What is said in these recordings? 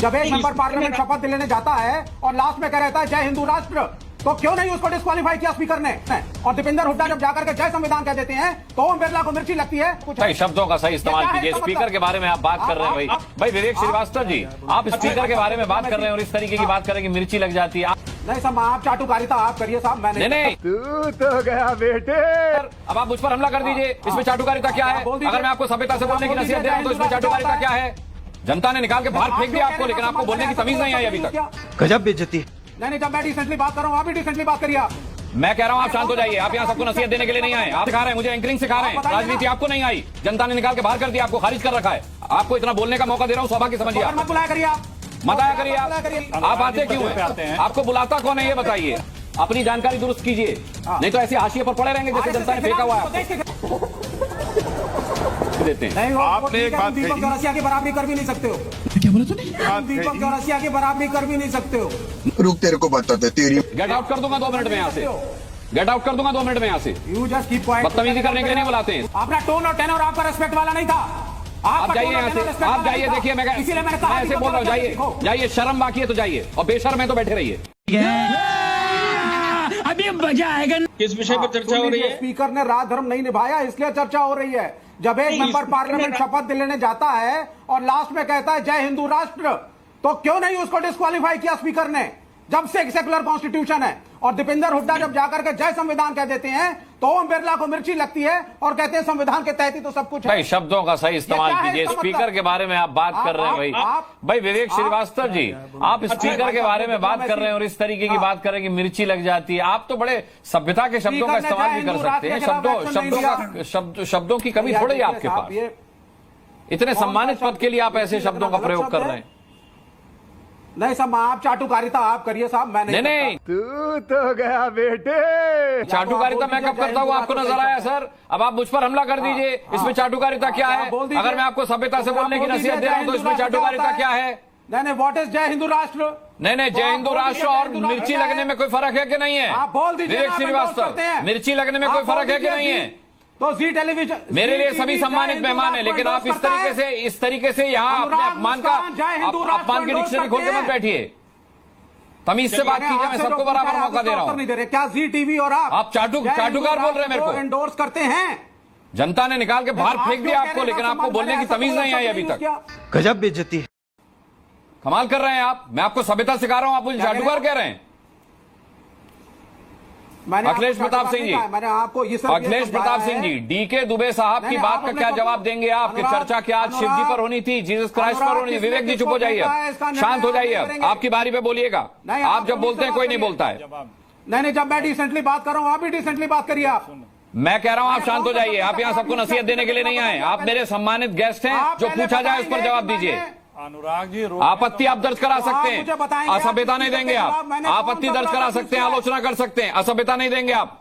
जब एक member parliament शपथ लेने जाता है और लास्ट में कह रहता है जय हिंदू राष्ट्र, तो क्यों नहीं उसको डिस्क्वालीफाई किया स्पीकर ने? और दीपेंद्र हुड्डा जब जाकर के जय संविधान कह देते हैं तो ओम बिरला को मिर्ची लगती है। नहीं साहब, आप चाटुकारिता आप करिए साहब, मैंने नहीं तू तो गया बेटे। अब आप मुझ पर हमला कर दीजिए। इसमें चाटुकारिता क्या है? अगर मैं आपको सभ्यता से बोलने की नसीहत दे रहा हूं तो इसमें चाटुकारिता क्या है? जनता ने निकाल के बाहर फेंक दिया आपको, लेकिन आपको बोलने की तमीज नहीं आई अभी तक। गजब बेइज्जती। नहीं, जब मैं डिसेंटली बात कर रहा हूँ आप भी डिसेंटली बात करिए। आप मैं कह रहा हूं आप शांत हो जाइए। आप यहाँ सबको नसीहत देने के लिए नहीं आए। आप सिखा रहे हैं, मुझे एंकरिंग सिखा रहे हैं। राजनीति आपको नहीं आई, जनता ने निकाल के बाहर कर दिया, आपको खारिज कर रखा है। आपको इतना बोलने का मौका दे रहा हूँ, सौभाग्य समझिए। मत बुलाया करिए, आप मत आया करिए। आप आते क्यों हैं? आपको बुलाता कौन है ये बताइए। अपनी जानकारी दुरुस्त कीजिए, नहीं तो ऐसे हाशिए पर पड़े रहेंगे जैसे जनता ने फेंका हुआ है। देते हैं नहीं, आपने एक बात दीपक कही। चौरसिया की बराबरी कर भी नहीं सकते हो। क्या बोला तूने? दीपक चौरसिया की बराबरी कर भी नहीं सकते हो। रुक, तेरे को बताते तेरी। गेट आउट कर दूंगा 2 मिनट में यहाँ से। गेट आउट कर दूंगा 2 मिनट में यहाँ से। You just keep quiet. बदतमीजी करने के लिए नहीं बुलाते हैं। अपना टोन और टेनर आपका रेस्पेक्ट वाला नहीं था। आप जाइए यहाँ से, आप जाइए। देखिए मैं ऐसे बोल रहा हूँ, जाइए जाइए। शर्म बाकी है तो जाइए, और बेशर्म है तो बैठे रहिए। अभी मजा आएगा। किस विषय पर चर्चा हो रही है? स्पीकर ने राज धर्म नहीं निभाया, इसलिए चर्चा हो रही है। जब एक मेंबर पार्लियामेंट शपथ लेने जाता है और लास्ट में कहता है जय हिंदू राष्ट्र, तो क्यों नहीं उसको डिस्क्वालीफाई किया स्पीकर ने? जब से सेकुलर कॉन्स्टिट्यूशन है। और दीपेंद्र हुड्डा जब जाकर के जय संविधान कह देते हैं तो ओम बिरला को मिर्ची लगती है और कहते हैं संविधान के तहत ही तो सब कुछ है। भाई शब्दों का सही इस्तेमाल कीजिए। स्पीकर के बारे में आप बात कर रहे हैं भाई विवेक श्रीवास्तव जी, आप स्पीकर के बारे में बात कर रहे हैं और इस तरीके की बात कर रहे हैं कि मिर्ची लग जाती है। आप तो बड़े सभ्यता के शब्दों का इस्तेमाल भी कर सकते हैं। शब्दों की कमी थोड़ी है आपके पास। इतने सम्मानित पद के लिए आप ऐसे शब्दों का प्रयोग कर रहे हैं। नहीं साहब, आप चाटुकारिता आप करिए साहब, मैं नहीं। तू तो गया बेटे। चाटुकारिता मैं कब करता हूँ आपको नजर आया सर? अब आप मुझ पर हमला कर दीजिए। इसमें चाटुकारिता क्या है? अगर मैं आपको सभ्यता से बोलने की नसीहत दे रहा हूँ तो इसमें चाटुकारिता क्या है? नहीं, व्हाट इज जय हिंदू राष्ट्र? नहीं, जय हिंदू राष्ट्र और मिर्ची लगने में कोई फर्क है कि नहीं है? आप बोल दीजिए। विवेक श्रीवास्तव, मिर्ची लगने में कोई फर्क है कि नहीं है? तो जी टेलीविजन मेरे लिए सभी सम्मानित मेहमान है, लेकिन आप इस तरीके से यहाँ अपने अपमान की डिक्शनरी खोल के मत बैठिए। तमीज से बात कीजिए। मैं सबको बराबर मौका दे रहा हूँ। क्या जी टीवी और आप चाटुकार बोल रहे हैं मेरे को? एंडोर्स करते हैं। जनता ने निकाल के बाहर फेंक दिया आपको, लेकिन आपको बोलने की तमीज नहीं आई अभी तक। गजब बेइज्जती। कमाल कर रहे हैं आप। मैं आपको सभ्यता सिखा रहा हूँ, आप मुझे चाटुकार कह रहे हैं। अखिलेश प्रताप सिंह जी, मैंने आपको ये अखिलेश प्रताप सिंह जी, डीके दुबे साहब की बात का क्या जवाब देंगे आप? कि चर्चा क्या आज शिव जी पर होनी थी, जीसस क्राइस्ट पर होनी थी? विवेक जी चुप हो जाइए, शांत हो जाइए। अब आपकी बारी पे बोलिएगा। आप जब बोलते हैं कोई नहीं बोलता है। नहीं, जब मैं डिसेंटली बात कर रहा हूँ आप भी डिसेंटली बात करिए। आप मैं कह रहा हूं आप शांत हो जाइए। आप यहाँ सबको नसीहत देने के लिए नहीं आए। आप मेरे सम्मानित गेस्ट हैं, जो पूछा जाए उस पर जवाब दीजिए। अनुराग जी, आपत्ति आप दर्ज करा सकते हैं, असभ्यता नहीं देंगे आप। आपत्ति दर्ज करा सकते हैं, आलोचना कर सकते हैं, असभ्यता नहीं देंगे आप।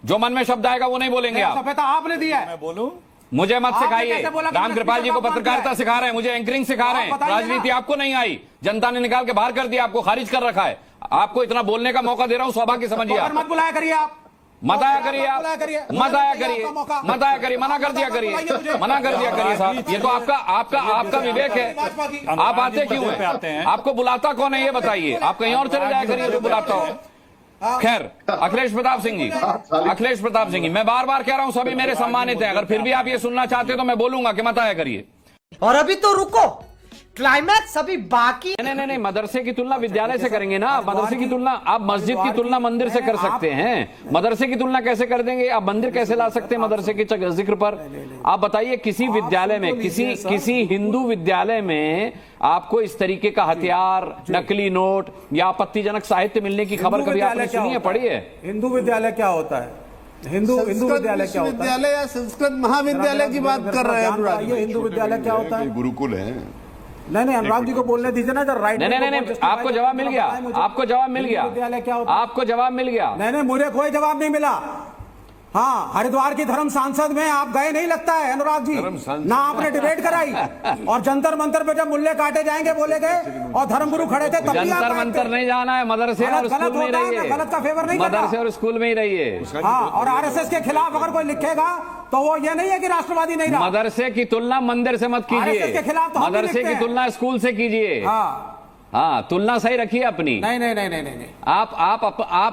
जो मन में शब्द आएगा वो नहीं बोलेंगे आप। असभ्यता आपने दिया है। मैं बोलूं? मुझे मत सिखाइए। राम कृपाल जी को पत्रकारिता सिखा रहे हैं, मुझे एंकरिंग सिखा रहे हैं। राजनीति आपको नहीं आई, जनता ने निकाल के बाहर कर दिया, आपको खारिज कर रखा है। आपको इतना बोलने का मौका दे रहा हूं, सौभाग्य समझिए आप। मत बुलाया करिए। आप मत आया करिए, आप मत आया करिए, मत आया करिए, मना कर दिया करिए, मना कर दिया करिए साहब। ये तो आपका विवेक है। आप आते क्यों हैं? आपको बुलाता कौन है ये बताइए। आप कहीं और चले जाया करिए जो बुलाता हो। खैर, अखिलेश प्रताप सिंह जी, अखिलेश प्रताप सिंह जी, मैं बार बार कह रहा हूं सभी मेरे सम्मानित हैं। अगर फिर भी आप ये सुनना चाहते तो मैं बोलूंगा कि मत आया करिए। और अभी तो रुको, क्लाइमैक्स अभी बाकी। नहीं, मदरसे की तुलना विद्यालय से करेंगे ना। मदरसे की तुलना, आप मस्जिद की तुलना मंदिर से कर सकते हैं, मदरसे की तुलना कैसे कर देंगे? आप मंदिर कैसे ला सकते हैं मदरसे के जिक्र पर? आप बताइए, किसी विद्यालय में, किसी हिंदू विद्यालय में आपको इस तरीके का हथियार, नकली नोट या आपत्तिजनक साहित्य मिलने की खबर कभी आपने सुनी है, पढ़ी है? हिंदू विद्यालय क्या होता है? हिंदू विद्यालय क्या होता है? विद्यालय या संस्कृत महाविद्यालय की बात कर रहे हैं। हिंदू विद्यालय क्या होता है? गुरुकुल है। नहीं, अनुराग जी को बोलने दीजिए ना। राइट। नहीं, आपको जवाब मिल गया, आपको जवाब मिल गया, विद्यालय क्या होता है? आपको जवाब मिल गया। नहीं, मुझे कोई जवाब नहीं मिला। हाँ, हरिद्वार की धर्म सांसद में आप गए नहीं लगता है अनुराग जी, ना आपने डिबेट कराई, और जंतर मंतर पे जब मुल्ले काटे जाएंगे बोले गए और धर्मगुरु खड़े थे, तब जंतर मंतर नहीं जाना है, मदरसे और स्कूल में ही रहिए, गलत का फेवर नहीं करना, मदरसे और स्कूल में ही रहिए। हाँ, और आरएसएस के खिलाफ अगर कोई लिखेगा तो वो ये नहीं है कि राष्ट्रवादी नहीं रहा। मदरसे की तुलना मंदिर से मत कीजिए, मदरसे की तुलना स्कूल से कीजिए। हाँ, तुलना सही रखिए अपनी। नहीं। आप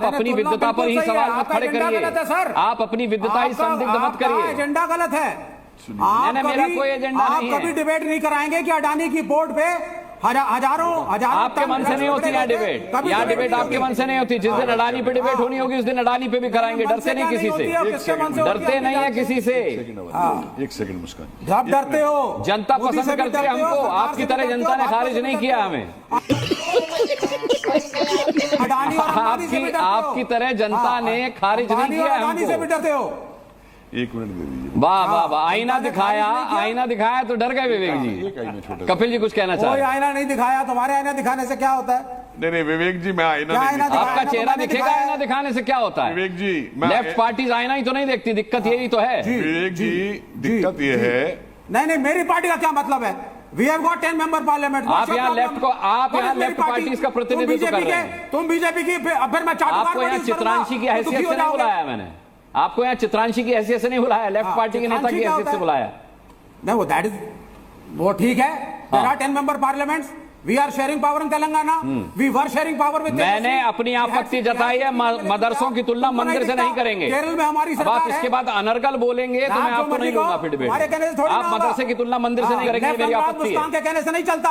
अपनी विद्वता पर ही सवाल मत खड़े करिए, आप अपनी विद्वता ही संदिग्ध मत करिए। एजेंडा गलत है। मेरा कोई एजेंडा नहीं है। आप कभी डिबेट नहीं कराएंगे कि अडानी की बोर्ड पे हजारों आपके मन से नहीं होती यहाँ डिबेट, यहाँ डिबेट आपके मन से नहीं होती। जिस दिन अडानी पे डिबेट होनी होगी उस दिन अडानी पे भी कराएंगे, डरते नहीं किसी से, डरते नहीं है किसी से। एक सेकंड मुस्कान, जब डरते हो जनता पसंद करती है हमको, आपकी तरह जनता ने खारिज नहीं किया हमें। आपकी तरह जनता ने खारिज नहीं किया हमको। एक मिनट दे दीजिए। वाह वाह वाह, आईना दिखाया तो डर गए विवेक जी। कपिल जी कुछ कहना चाह रहे हैं? आईना नहीं दिखाया, तुम्हारे आईना दिखाने से क्या होता है? नहीं विवेक जी, मैं आईना नहीं, आपका चेहरा दिखेगा, आईना दिखाने से क्या होता है? विवेक जी, लेफ्ट पार्टीज आईना ही तो नहीं देखती, दिक्कत यही तो है। विवेक जी, दिक्कत ये है। नहीं, मेरी पार्टी का क्या मतलब है? We have got 10 member parliament. आप यहाँ लेफ्ट पार्टीज का प्रतिनिधित्व कर रहे हैं। तुम बीजेपी की, फिर मैं आपको यहाँ चित्रांशी की हैसियत से नहीं बुलाया मैंने, आपको यहाँ चित्रांशी की हैसियत से नहीं बुलाया, लेफ्ट पार्टी के नेता की हैसियत से बुलाया। नहीं, वो ठीक है। There are 10 member parliaments. We are sharing power in Telangana. We were sharing power with. मैंने अपनी आपत्ति जताई है, मदरसों की तुलना मंदिर से नहीं करेंगे। केरल में हमारी सरकार है। आप इसके बाद अनर्गल बोलेंगे तो मैं आपको नहीं दूंगा फिर डिबेट। आप मदरसे की तुलना मंदिर से नहीं करेंगे, मेरी आपत्ति है। के कहने से नहीं चलता,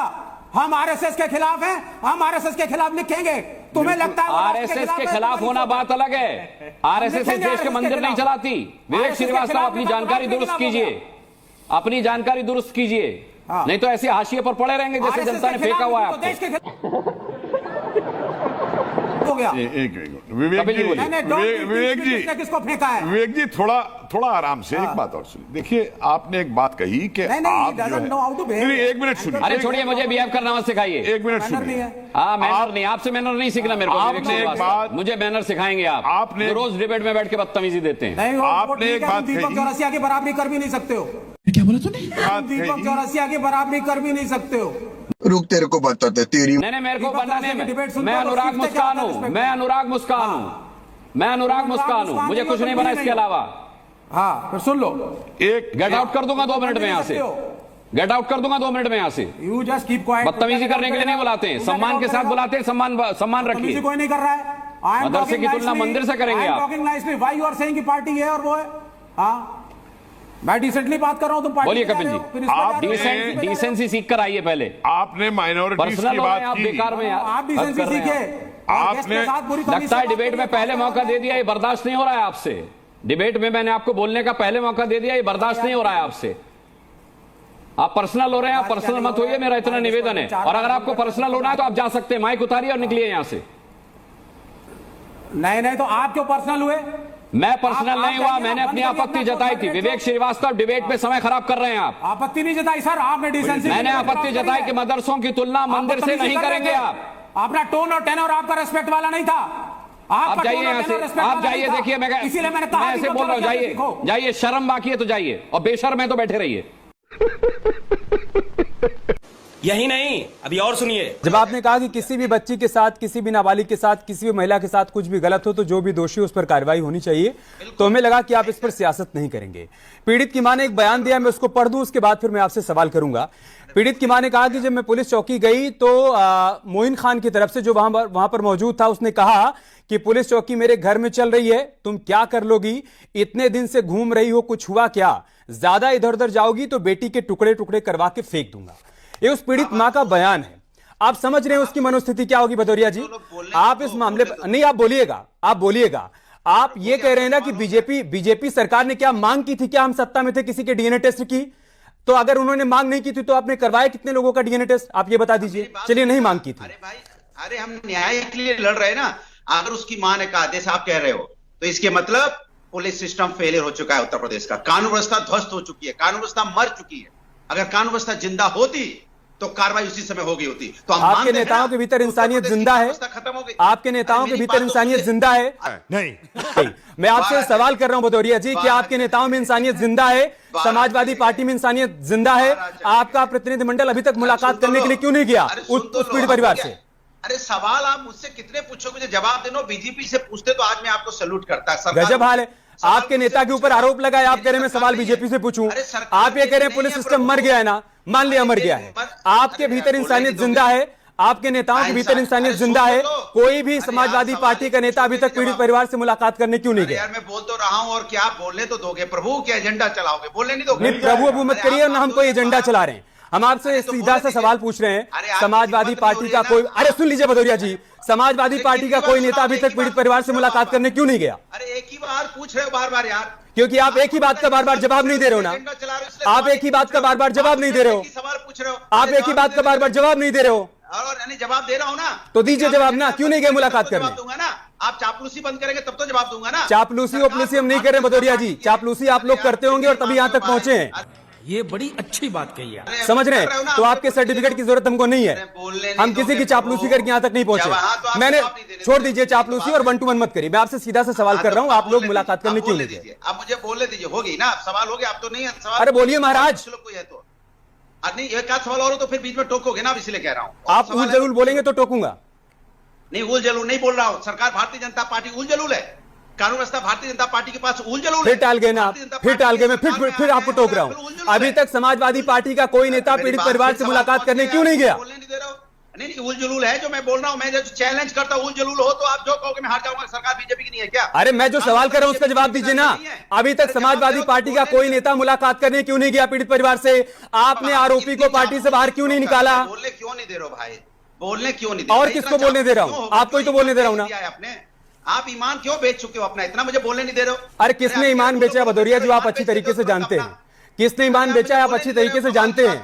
हम आरएसएस के खिलाफ हैं, हम आरएसएस के खिलाफ लिखेंगे। तुम्हें लगता है आरएसएस के खिलाफ होना बात अलग है, आरएसएस इस देश के मंदिर नहीं चलाती। विवेक श्रीवास्तव, अपनी जानकारी दुरुस्त कीजिए, अपनी जानकारी दुरुस्त कीजिए, नहीं तो ऐसे हाशिए पर पड़े रहेंगे जैसे जनता ने फेंका हुआ है आपको। हो गया। एक विवेक जी, किसको फेंका है? विवेक जी, थोड़ा आराम से एक बात और सुनिए। देखिए, आपने एक बात कही कि आप जो है, एक मिनट सुनिए। अरे छोड़िए, मुझे बिहेव करना मत सिखाइए। एक मिनट सुनिए। मैनर नहीं, आपसे मैनर नहीं सीखना मेरे को। आपने एक बात, मुझे मैनर सिखाएंगे आप? आपने रोज डिबेट में बैठ के बदतमीजी देते हैं। आपने एक बात, दीपक चौरसिया की बराबरी कर भी नहीं सकते हो। क्या बोला तूने? दीपक चौरसिया की बराबरी कर भी नहीं सकते हो। रुक, तेरे को बताते तेरी। नहीं, मेरे को बनाने में मैं अनुराग मुस्कान हूँ, मैं अनुराग मुस्कान हूँ, मुझे कुछ नहीं बना इसके अलावा। हाँ, फिर सुन लो, एक गेट आउट कर दूंगा 2 मिनट में यहाँ से, गेट आउट कर दूंगा 2 मिनट में यहाँ से। You just keep quiet. बदतमीजी करने के लिए नहीं बुलाते हैं, सम्मान के साथ बुलाते हैं, सम्मान रखिए। कोई नहीं कर रहा है। मदरसे की तुलना मंदिर से करेंगे आप? व्हाई यू आर सेइंग कि पार्टी है और वो है? हाँ, मैं डिसेंटली बात कर रहा हूँ, तुम पार्टी। बोलिए कपिल जी, आप डिसेंसी सीख कर आइए पहले। आपने माइनॉरिटीज की बात आप की, बेकार में आप डिसेंसी सीखे। आपने लगता है डिबेट में पहले मौका दे दिया, ये बर्दाश्त नहीं हो रहा है आपसे। डिबेट में मैंने आपको बोलने का पहले मौका दे दिया, ये बर्दाश्त नहीं हो रहा है आपसे। आप पर्सनल हो रहे हैं, आप पर्सनल मत होइए, मेरा इतना निवेदन है। और अगर आपको पर्सनल होना है तो आप जा सकते हैं, माइक उतारिए और निकलिए यहां से। नहीं, तो आप क्यों पर्सनल हुए? मैं पर्सनल नहीं हुआ, मैंने अपनी आपत्ति जताई थी। विवेक श्रीवास्तव, डिबेट पे समय खराब कर रहे हैं आप। आपत्ति नहीं जताई सर, आपने डिसेंसी। मैंने आपत्ति जताई कि मदरसों की तुलना मंदिर से नहीं करेंगे आप। आपका टोन और टेनर आपका रेस्पेक्ट वाला नहीं था। आप जाइए यहाँ से, आप जाइए, देखिए मैं ऐसे बोल रहा हूँ, जाइए, शर्म बाकी है तो जाइए, और बेशर्म है तो बैठे रहिए। यही नहीं, अभी और सुनिए। जब आपने कहा कि किसी भी बच्ची के साथ, किसी भी नाबालिग के साथ, किसी भी महिला के साथ कुछ भी गलत हो तो जो भी दोषी उस पर कार्रवाई होनी चाहिए, तो हमें लगा कि आप इस पर सियासत नहीं करेंगे। पीड़ित की मां ने एक बयान दिया, मैं उसको पढ़ दूं, उसके बाद फिर मैं आपसे सवाल करूंगा। पीड़ित की मां ने कहा कि जब मैं पुलिस चौकी गई तो मोइन खान की तरफ से, जो वहां पर मौजूद था, उसने कहा कि पुलिस चौकी मेरे घर में चल रही है, तुम क्या कर लोगी, इतने दिन से घूम रही हो, कुछ हुआ क्या, ज्यादा इधर उधर जाओगी तो बेटी के टुकड़े टुकड़े करवा के फेंक दूंगा। ये उस पीड़ित मां का बयान है। आप समझ रहे हैं उसकी मनोस्थिति क्या होगी भदौरिया जी? आप इस मामले पर नहीं, आप बोलिएगा। आप ये कह रहे हैं ना कि बीजेपी सरकार ने क्या मांग की थी? क्या हम सत्ता में थे किसी के डीएनए टेस्ट की? तो अगर उन्होंने मांग नहीं की थी तो आपने करवाया कितने लोगों का डीएनए टेस्ट? आप ये बता दीजिए। चलिए, नहीं मांग की थी। अरे भाई, अरे हम न्याय के लिए लड़ रहे हैं ना। अगर उसकी मां ने कहा, जैसे आप कह रहे हो, तो इसके मतलब पुलिस सिस्टम फेलियर हो चुका है उत्तर प्रदेश का। कानून व्यवस्था ध्वस्त हो चुकी है, कानून व्यवस्था मर चुकी है। अगर कानून व्यवस्था जिंदा होती तो कार्रवाई उसी समय हो गई होती। तो हम आपके मानते हैं नेताओं ना, के भीतर तो इंसानियत उसको जिंदा है? व्यवस्था खत्म हो गई। आपके नेताओं के मेरी भीतर बात तो इंसानियत सुनिए। जिंदा है? नहीं। मैं आपसे सवाल कर रहा हूं भदौरिया जी कि आपके नेताओं में इंसानियत जिंदा है? समाजवादी पार्टी में इंसानियत जिंदा है? आपका प्रतिनिधिमंडल अभी तक मुलाकात करने के लिए क्यों नहीं गया उस पीड़ित परिवार से? अरे सवाल आप मुझसे कितने पूछोगे, जवाब देना। बीजेपी से पूछते तो आज मैं आपको सैल्यूट करता। गजब हाल है। आपके नेता के ऊपर आरोप लगाए, आप कह रहे हैं मैं सवाल बीजेपी से पूछूं। आप ये कह रहे हैं पुलिस सिस्टम मर गया है ना, मान लिया मर गया है। आपके भीतर इंसानियत जिंदा है? आपके नेताओं के भीतर इंसानियत जिंदा है? कोई भी समाजवादी पार्टी का नेता अभी तक पीड़ित परिवार से मुलाकात करने क्यों नहीं गया? यार मैं बोल तो रहा हूं, और क्या बोलने तो दोगे? प्रभु क्या एजेंडा चलाओगे? बोलने नहीं दोगे? नहीं, प्रभु अबू मत करिए ना, हम कोई एजेंडा चला रहे हैं। हम आपसे सीधा सा सवाल पूछ रहे हैं, समाजवादी पार्टी का कोई, अरे सुन लीजिए भदौरिया जी, समाजवादी पार्टी का कोई नेता अभी तक पीड़ित परिवार से मुलाकात करने क्यों नहीं गया? अरे एक ही बार पूछ रहे हो बार बार यार, क्योंकि आप एक ही बात का बार बार जवाब नहीं दे रहे हो ना। आप एक ही बात का बार बार जवाब नहीं दे रहे हो। सवाल पूछ रहे हो, आप एक ही बात का बार बार जवाब नहीं दे रहे हो, और यानी जवाब दे रहा हूं ना, तो दीजिए जवाब ना। क्यों नहीं गए मुलाकात करने? जवाब दूंगा ना। आप चापलूसी बंद करेंगे तब तो जवाब दूंगा ना। चापलूसी ओपलूसी हम नहीं कर रहे भदौरिया जी। चापलूसी आप लोग करते होंगे और तभी यहां तक पहुंचे हैं। ये बड़ी अच्छी बात कही है। समझ रहे हैं? तो आपके सर्टिफिकेट की जरूरत हमको नहीं है। हम किसी की चापलूसी करके यहां तक नहीं पहुंचे। मैंने, छोड़ दीजिए चापलूसी और 1 to 1 मत करिए। मैं आपसे सीधा सा सवाल कर रहा हूं, आप लोग मुलाकात करने क्यों नहीं गए? आप मुझे बोलने दीजिए, होगी ना सवाल हो गया। आप तो नहीं है सवाल। अरे बोलिए महाराज। कोई है तो नहीं, एक आध सवाल और हो तो फिर बीच में टोकोगे ना, इसलिए कह रहा हूं। आप उल जलूल बोलेंगे तो टोकूंगा। नहीं, उल जलूल नहीं बोल रहा हूं। सरकार भारतीय जनता पार्टी उल जलूल है, कानून व्यवस्था भारतीय जनता पार्टी के पास उल जलूल है। फिर टाल गए ना आप, फिर टाल गए। मैं फिर आपको टोक रहा हूं। अभी तक समाजवादी पार्टी का कोई नेता पीड़ित परिवार से मुलाकात करने क्यों नहीं गया? बोलने नहीं दे रहा हूं। नहीं, उल जलूल है जो मैं बोल रहा हूं। मैं जो चैलेंज करता हूं, उल जलूल हो तो आप जो कहोगे मैं हार जाऊंगा। सरकार बीजेपी की नहीं है क्या? अरे मैं जो सवाल कर रहा हूं उसका जवाब दीजिए ना। अभी तक समाजवादी पार्टी का कोई नेता मुलाकात करने क्यों नहीं गया पीड़ित परिवार से? आपने आरोपी को पार्टी से बाहर क्यों नहीं निकाला? बोलने क्यों नहीं दे रहे हो भाई? बोलने क्यों नहीं दे रहे? और किसको बोलने दे रहा हूं? आपको ही तो बोलने दे रहा हूं ना। आपने, आप ईमान क्यों बेच चुके हो अपना? इतना मुझे बोलने नहीं दे रहे हो। अरे किसने ईमान बेचा है भदौरिया जी? आप अच्छी तरीके से जानते हैं किसने ईमान बेचा है। आप अच्छी तरीके से जानते हैं।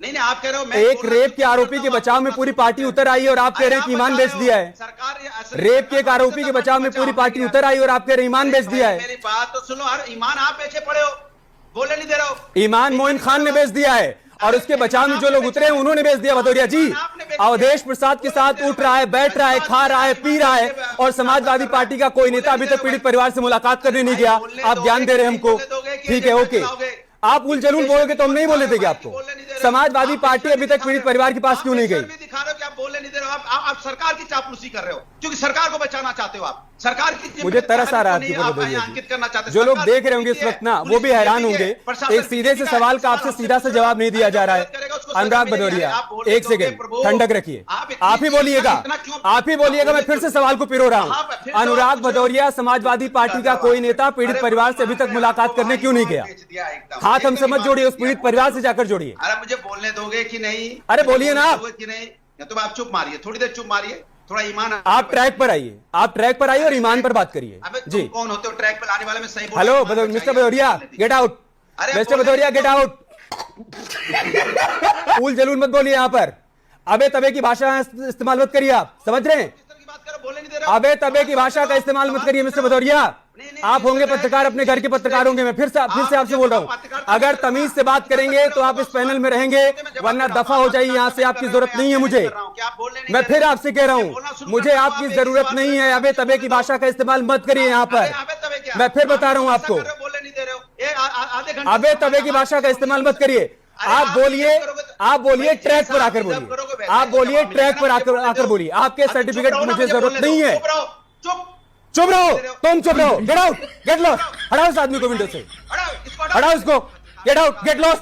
नहीं, आप कह रहे हो एक रेप के आरोपी के बचाव में पूरी पार्टी उतर आई और आप कह रहे हैं कि ईमान बेच दिया है। सरकार रेप के एक आरोपी के बचाव में पूरी पार्टी उतर आई और आप कह रहे हैं ईमान बेच दिया है। मेरी बात तो सुनो। अरे ईमान आप बेचे पड़े हो, बोलने नहीं दे रहे हो। ईमान मोइन खान ने बेच दिया है और उसके बचाव में जो लोग उतरे हैं उन्होंने बेच दिया भदौरिया जी। अवधेश प्रसाद के साथ उठ रहा है, बैठ रहा है, खा रहा है, पी रहा है, और समाजवादी पार्टी का कोई नेता अभी तक पीड़ित परिवार से मुलाकात करने नहीं गया। आप ज्ञान दे रहे हैं हमको, ठीक है, ओके। आप उल जलूल बोलोगे तो हम नहीं बोलने देंगे आपको। समाजवादी पार्टी अभी तक पीड़ित परिवार के पास क्यों नहीं गई? दिखा रहे हो कि आप बोलने नहीं दे रहे हो। आप सरकार की चापलूसी कर रहे हो, क्योंकि सरकार को बचाना चाहते हो। आप सरकार की, मुझे तरस आ रहा है आपके ऊपर भदौरिया जी। जो लोग देख रहे होंगे इस वक्त ना, वो भी हैरान होंगे। एक सीधे से सवाल का आपसे सीधा सा जवाब नहीं दिया जा रहा है। अनुराग भदौरिया, एक सेकेंड, ठंडक रखिए। आप ही बोलिएगा, आप ही बोलिएगा। मैं फिर से सवाल को पिरो रहा हूं। अनुराग भदौरिया, समाजवादी पार्टी का कोई नेता पीड़ित परिवार से अभी तक मुलाकात करने क्यों नहीं गया? हाथ हमसे मत जोड़िए, उस पीड़ित परिवार से जाकर जोड़िए। अरे मुझे बोलने दोगे कि नहीं? अरे बोलिए ना आप। कि नहीं, या तो आप चुप मारिए, थोड़ी देर चुप मारिए। थोड़ा ईमान, आप ट्रैक पर आइए, आप ट्रैक पर आइए और ईमान पर बात करिए जी। कौन होते हो ट्रैक पर लाने वाले? में सही hello mister Bhadauria, get out. Mister Bhadauria, get out. उल जलूल मत बोलिए यहाँ पर। अबे तबे की भाषा इस्तेमाल मत करिए। आप समझ रहे हैं? अबे तबे की भाषा का इस्तेमाल मत करिए मिस्टर भदौरिया। आप होंगे पत्रकार, अपने घर के पत्रकार होंगे। मैं फिर से आपसे बोल रहा हूं, अगर तमीज से बात करेंगे तो आप इस पैनल में रहेंगे, वरना दफा हो जाइए यहाँ से। आपकी जरूरत नहीं है मुझे। मैं फिर आपसे कह रहा हूं, मुझे आपकी जरूरत नहीं है। अबे तबे की भाषा का इस्तेमाल मत करिए यहाँ पर। मैं फिर बता रहा हूं आपको, अबे तबे की भाषा का इस्तेमाल मत करिए। आप बोलिए ट्रैक पर आकर बोलिए। आप बोलिए ट्रैक पर आकर बोलिए। आपके सर्टिफिकेट की मुझे जरूरत नहीं है। चुप रहो, तुम चुप रहो। Get out, get lost. हटाओ इस आदमी को विंडो से, हटाओ इसको। Get out, get lost.